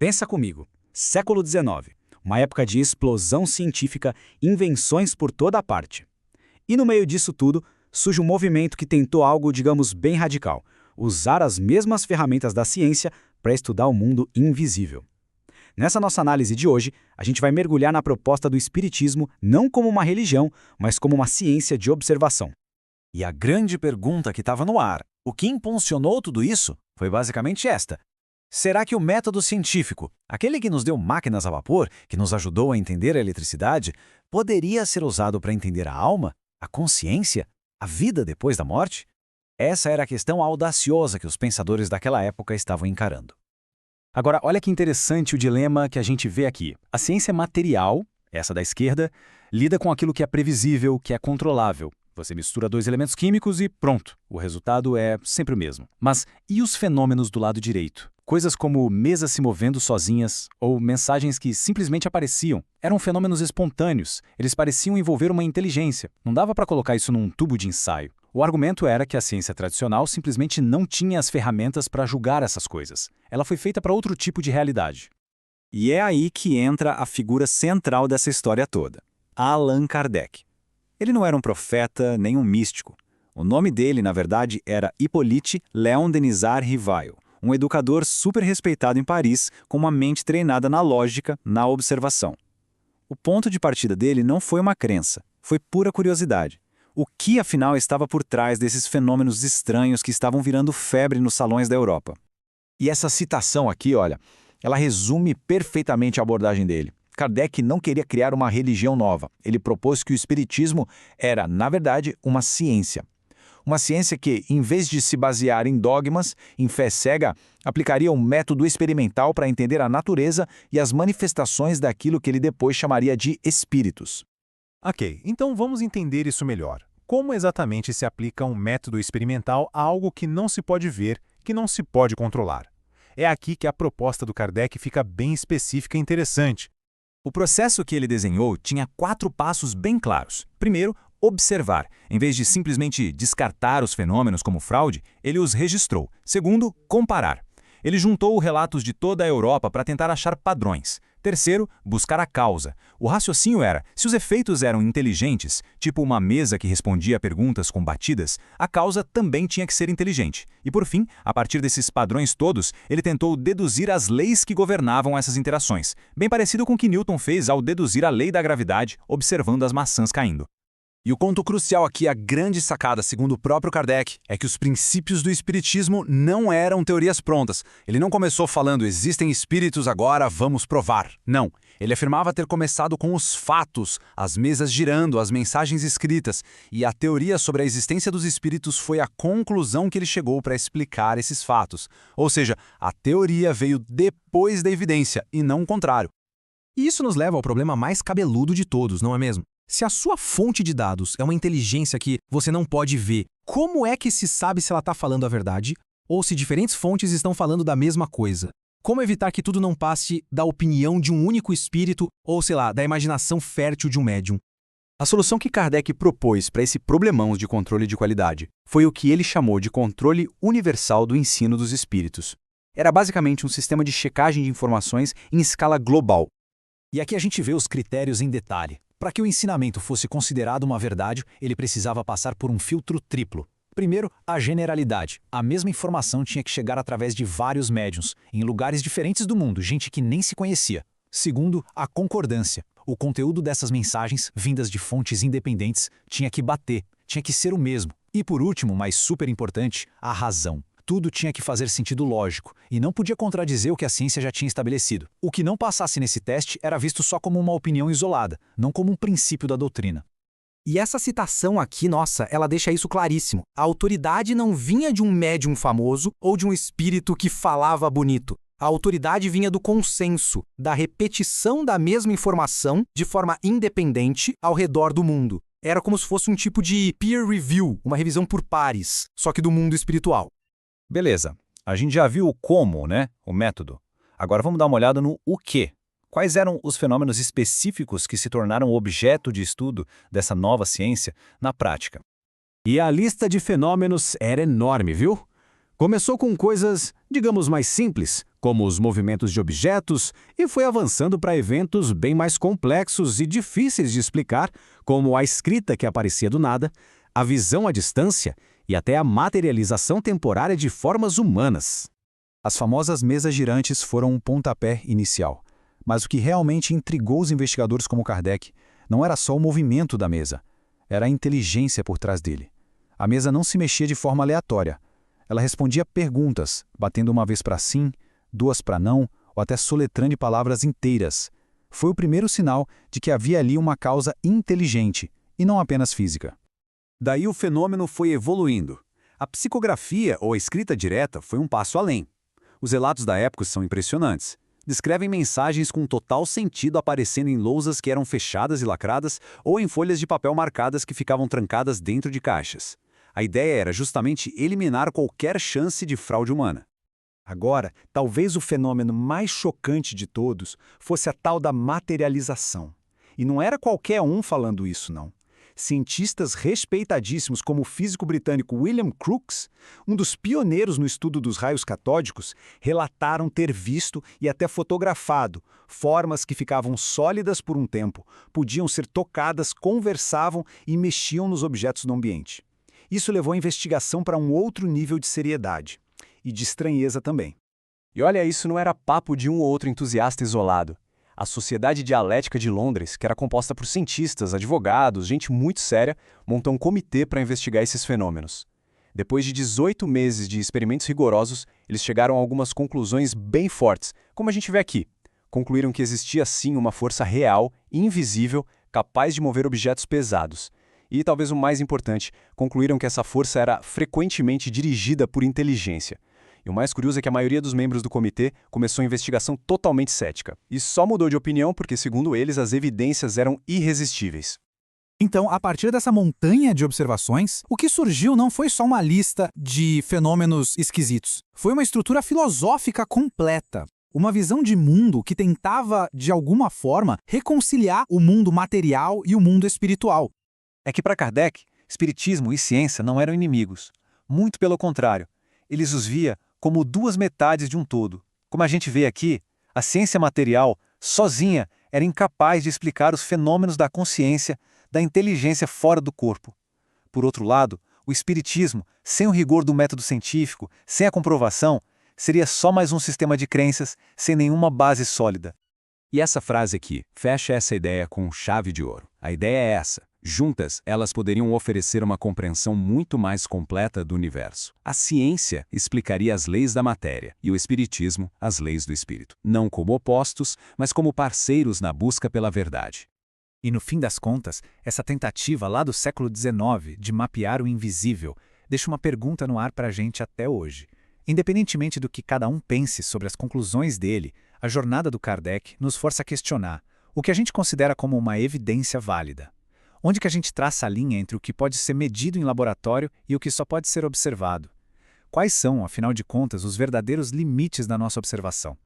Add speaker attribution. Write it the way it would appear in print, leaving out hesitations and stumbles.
Speaker 1: Pensa comigo, século XIX, uma época de explosão científica, invenções por toda a parte. E no meio disso tudo, surge um movimento que tentou algo, digamos, bem radical, usar as mesmas ferramentas da ciência para estudar o mundo invisível. Nessa nossa análise de hoje, a gente vai mergulhar na proposta do espiritismo não como uma religião, mas como uma ciência de observação.
Speaker 2: E a grande pergunta que estava no ar, o que impulsionou tudo isso, foi basicamente esta. Será que o método científico, aquele que nos deu máquinas a vapor, que nos ajudou a entender a eletricidade, poderia ser usado para entender a alma, a consciência, a vida depois da morte? Essa era a questão audaciosa que os pensadores daquela época estavam encarando.
Speaker 3: Agora, olha que interessante o dilema que a gente vê aqui. A ciência material, essa da esquerda, lida com aquilo que é previsível, que é controlável. Você mistura dois elementos químicos e pronto, o resultado é sempre o mesmo. Mas e os fenômenos do lado direito? Coisas como mesas se movendo sozinhas ou mensagens que simplesmente apareciam. Eram fenômenos espontâneos, eles pareciam envolver uma inteligência. Não dava para colocar isso num tubo de ensaio. O argumento era que a ciência tradicional simplesmente não tinha as ferramentas para julgar essas coisas. Ela foi feita para outro tipo de realidade.
Speaker 2: E é aí que entra a figura central dessa história toda, Allan Kardec. Ele não era um profeta nem um místico. O nome dele, na verdade, era Hippolyte Léon Denisard Rivail, um educador super respeitado em Paris, com uma mente treinada na lógica, na observação. O ponto de partida dele não foi uma crença, foi pura curiosidade. O que, afinal, estava por trás desses fenômenos estranhos que estavam virando febre nos salões da Europa?
Speaker 4: E essa citação aqui, olha, ela resume perfeitamente a abordagem dele. Kardec não queria criar uma religião nova. Ele propôs que o espiritismo era, na verdade, uma ciência. Uma ciência que, em vez de se basear em dogmas, em fé cega, aplicaria um método experimental para entender a natureza e as manifestações daquilo que ele depois chamaria de espíritos.
Speaker 5: Ok, então vamos entender isso melhor. Como exatamente se aplica um método experimental a algo que não se pode ver, que não se pode controlar? É aqui que a proposta do Kardec fica bem específica e interessante.
Speaker 2: O processo que ele desenhou tinha 4 passos bem claros. Primeiro, observar. Em vez de simplesmente descartar os fenômenos como fraude, ele os registrou. Segundo, comparar. Ele juntou relatos de toda a Europa para tentar achar padrões. Terceiro, buscar a causa. O raciocínio era, se os efeitos eram inteligentes, tipo uma mesa que respondia a perguntas com batidas, a causa também tinha que ser inteligente. E por fim, a partir desses padrões todos, ele tentou deduzir as leis que governavam essas interações, bem parecido com o que Newton fez ao deduzir a lei da gravidade, observando as maçãs caindo.
Speaker 4: E o ponto crucial aqui, a grande sacada, segundo o próprio Kardec, é que os princípios do espiritismo não eram teorias prontas. Ele não começou falando, existem espíritos, agora vamos provar. Não. Ele afirmava ter começado com os fatos, as mesas girando, as mensagens escritas, e a teoria sobre a existência dos espíritos foi a conclusão que ele chegou para explicar esses fatos. Ou seja, a teoria veio depois da evidência, e não o contrário.
Speaker 6: E isso nos leva ao problema mais cabeludo de todos, não é mesmo? Se a sua fonte de dados é uma inteligência que você não pode ver, como é que se sabe se ela está falando a verdade ou se diferentes fontes estão falando da mesma coisa? Como evitar que tudo não passe da opinião de um único espírito ou, sei lá, da imaginação fértil de um médium?
Speaker 3: A solução que Kardec propôs para esse problemão de controle de qualidade foi o que ele chamou de controle universal do ensino dos espíritos. Era basicamente um sistema de checagem de informações em escala global.
Speaker 7: E aqui a gente vê os critérios em detalhe. Para que o ensinamento fosse considerado uma verdade, ele precisava passar por um filtro triplo. Primeiro, a generalidade. A mesma informação tinha que chegar através de vários médiuns, em lugares diferentes do mundo, gente que nem se conhecia. Segundo, a concordância. O conteúdo dessas mensagens, vindas de fontes independentes, tinha que bater, tinha que ser o mesmo. E por último, mas super importante, a razão. Tudo tinha que fazer sentido lógico, e não podia contradizer o que a ciência já tinha estabelecido. O que não passasse nesse teste era visto só como uma opinião isolada, não como um princípio da doutrina.
Speaker 6: E essa citação aqui, nossa, ela deixa isso claríssimo. A autoridade não vinha de um médium famoso ou de um espírito que falava bonito. A autoridade vinha do consenso, da repetição da mesma informação de forma independente ao redor do mundo. Era como se fosse um tipo de peer review, uma revisão por pares, só que do mundo espiritual.
Speaker 2: Beleza, a gente já viu o como, né? O método. Agora vamos dar uma olhada no o quê. Quais eram os fenômenos específicos que se tornaram objeto de estudo dessa nova ciência na prática?
Speaker 1: E a lista de fenômenos era enorme, viu?
Speaker 3: Começou com coisas, digamos, mais simples, como os movimentos de objetos, e foi avançando para eventos bem mais complexos e difíceis de explicar, como a escrita que aparecia do nada, a visão à distância e até a materialização temporária de formas humanas.
Speaker 4: As famosas mesas girantes foram um pontapé inicial. Mas o que realmente intrigou os investigadores como Kardec não era só o movimento da mesa, era a inteligência por trás dele. A mesa não se mexia de forma aleatória. Ela respondia perguntas, batendo uma vez para sim, duas para não, ou até soletrando palavras inteiras. Foi o primeiro sinal de que havia ali uma causa inteligente, e não apenas física.
Speaker 8: Daí o fenômeno foi evoluindo. A psicografia ou a escrita direta foi um passo além. Os relatos da época são impressionantes. Descrevem mensagens com total sentido aparecendo em lousas que eram fechadas e lacradas ou em folhas de papel marcadas que ficavam trancadas dentro de caixas. A ideia era justamente eliminar qualquer chance de fraude humana.
Speaker 9: Agora, talvez o fenômeno mais chocante de todos fosse a tal da materialização. E não era qualquer um falando isso, não. Cientistas respeitadíssimos como o físico britânico William Crookes, um dos pioneiros no estudo dos raios catódicos, relataram ter visto e até fotografado formas que ficavam sólidas por um tempo, podiam ser tocadas, conversavam e mexiam nos objetos do ambiente. Isso levou a investigação para um outro nível de seriedade e de estranheza também.
Speaker 10: E olha, isso não era papo de um ou outro entusiasta isolado. A Sociedade Dialética de Londres, que era composta por cientistas, advogados, gente muito séria, montou um comitê para investigar esses fenômenos. Depois de 18 meses de experimentos rigorosos, eles chegaram a algumas conclusões bem fortes, como a gente vê aqui. Concluíram que existia sim uma força real, invisível, capaz de mover objetos pesados. E, talvez o mais importante, concluíram que essa força era frequentemente dirigida por inteligência. E o mais curioso é que a maioria dos membros do comitê começou a investigação totalmente cética. E só mudou de opinião porque, segundo eles, as evidências eram irresistíveis.
Speaker 6: Então, a partir dessa montanha de observações, o que surgiu não foi só uma lista de fenômenos esquisitos. Foi uma estrutura filosófica completa. Uma visão de mundo que tentava, de alguma forma, reconciliar o mundo material e o mundo espiritual.
Speaker 2: É que para Kardec, espiritismo e ciência não eram inimigos. Muito pelo contrário, eles os via como duas metades de um todo. Como a gente vê aqui, a ciência material, sozinha, era incapaz de explicar os fenômenos da consciência, da inteligência fora do corpo. Por outro lado, o espiritismo, sem o rigor do método científico, sem a comprovação, seria só mais um sistema de crenças, sem nenhuma base sólida.
Speaker 1: E essa frase aqui fecha essa ideia com chave de ouro. A ideia é essa. Juntas, elas poderiam oferecer uma compreensão muito mais completa do universo. A ciência explicaria as leis da matéria e o espiritismo as leis do espírito, não como opostos, mas como parceiros na busca pela verdade.
Speaker 3: E no fim das contas, essa tentativa lá do século XIX de mapear o invisível deixa uma pergunta no ar para a gente até hoje. Independentemente do que cada um pense sobre as conclusões dele, a jornada do Kardec nos força a questionar o que a gente considera como uma evidência válida. Onde que a gente traça a linha entre o que pode ser medido em laboratório e o que só pode ser observado? Quais são, afinal de contas, os verdadeiros limites da nossa observação?